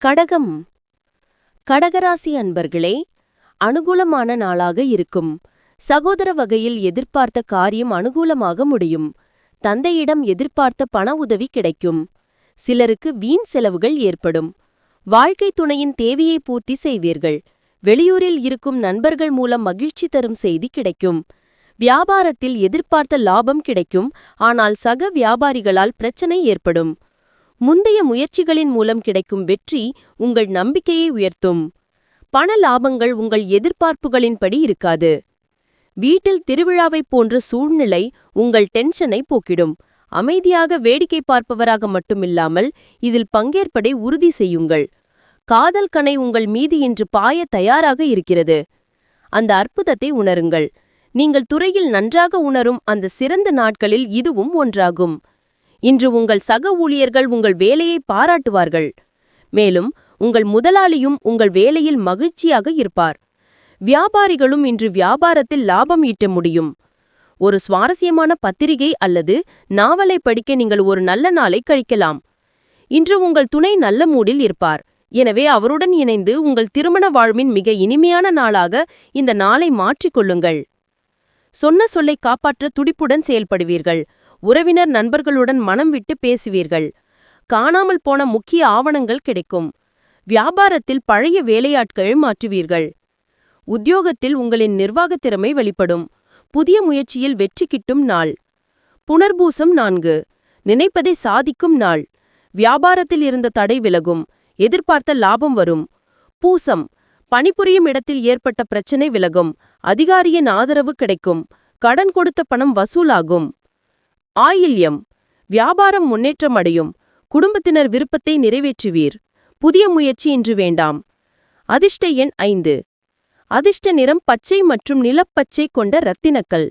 கடகம். கடகராசி அன்பர்களே, அனுகூலமான நாளாக இருக்கும். சகோதர வகையில் எதிர்பார்த்த காரியம் அனுகூலமாக முடியும். தந்தையிடம் எதிர்பார்த்த பண உதவி கிடைக்கும். சிலருக்கு வீண் செலவுகள் ஏற்படும். வாழ்க்கை துணையின் தேவையை பூர்த்தி செய்வீர்கள். வெளியூரில் இருக்கும் நண்பர்கள் மூலம் மகிழ்ச்சி தரும் செய்தி கிடைக்கும். வியாபாரத்தில் எதிர்பார்த்த லாபம் கிடைக்கும். ஆனால் சக வியாபாரிகளால் பிரச்சனை ஏற்படும். முந்தைய முயற்சிகளின் மூலம் கிடைக்கும் வெற்றி உங்கள் நம்பிக்கையை உயர்த்தும். பண லாபங்கள் உங்கள் எதிர்பார்ப்புகளின்படி இருக்காது. வீட்டில் திருவிழாவைப் போன்ற சூழ்நிலை உங்கள் டென்ஷனை போக்கிடும். அமைதியாக வேடிக்கை பார்ப்பவராக மட்டுமில்லாமல் இதில் பங்கேற்பதை உறுதி செய்யுங்கள். காதல் கணை உங்கள் மீது இன்று பாய தயாராக இருக்கிறது. அந்த அற்புதத்தை உணருங்கள். நீங்கள் துறையில் நன்றாக உணரும் அந்த சிறந்த நாட்களில் இதுவும் ஒன்றாகும். இன்று உங்கள் சக ஊழியர்கள் உங்கள் வேலையை பாராட்டுவார்கள். மேலும் உங்கள் முதலாளியும் உங்கள் வேலையில் மகிழ்ச்சியாக இருப்பார். வியாபாரிகளும் இன்று வியாபாரத்தில் லாபம் ஈட்ட முடியும். ஒரு சுவாரஸ்யமான பத்திரிகை அல்லது நாவலை படிக்க நீங்கள் ஒரு நல்ல நாளை கழிக்கலாம். இன்று உங்கள் துணை நல்ல மூடில் இருப்பார். எனவே அவருடன் இணைந்து உங்கள் திருமண வாழ்வின் மிக இனிமையான நாளாக இந்த நாளை மாற்றிக்கொள்ளுங்கள். சொன்ன சொல்லை காப்பாற்ற துடிப்புடன் செயல்படுவீர்கள். உறவினர் நண்பர்களுடன் மனம் விட்டு பேசுவீர்கள். காணாமல் போன முக்கிய ஆவணங்கள் கிடைக்கும். வியாபாரத்தில் பழைய வேலையாட்கள் மாற்றுவீர்கள். உத்தியோகத்தில் உங்களின் நிர்வாகத் திறமை வெளிப்படும். புதிய முயற்சியில் வெற்றி கிட்டும் நாள். புனர்பூசம் 4. நினைப்பதை சாதிக்கும் நாள். வியாபாரத்தில் இருந்த தடை விலகும். எதிர்பார்த்த லாபம் வரும். பூசம். பணிபுரியும் இடத்தில் ஏற்பட்ட பிரச்சனை விலகும். அதிகாரியின் ஆதரவு கிடைக்கும். கடன் கொடுத்த பணம் வசூலாகும். ஆயில்யம். வியாபாரம் முன்னேற்றம் அடையும். குடும்பத்தினர் விருப்பத்தை நிறைவேற்றுவீர். புதிய முயற்சி இன்று வேண்டாம். அதிர்ஷ்ட எண் 5. அதிர்ஷ்ட நிறம் பச்சை மற்றும் நிலப்பச்சை கொண்ட இரத்தினக்கல்.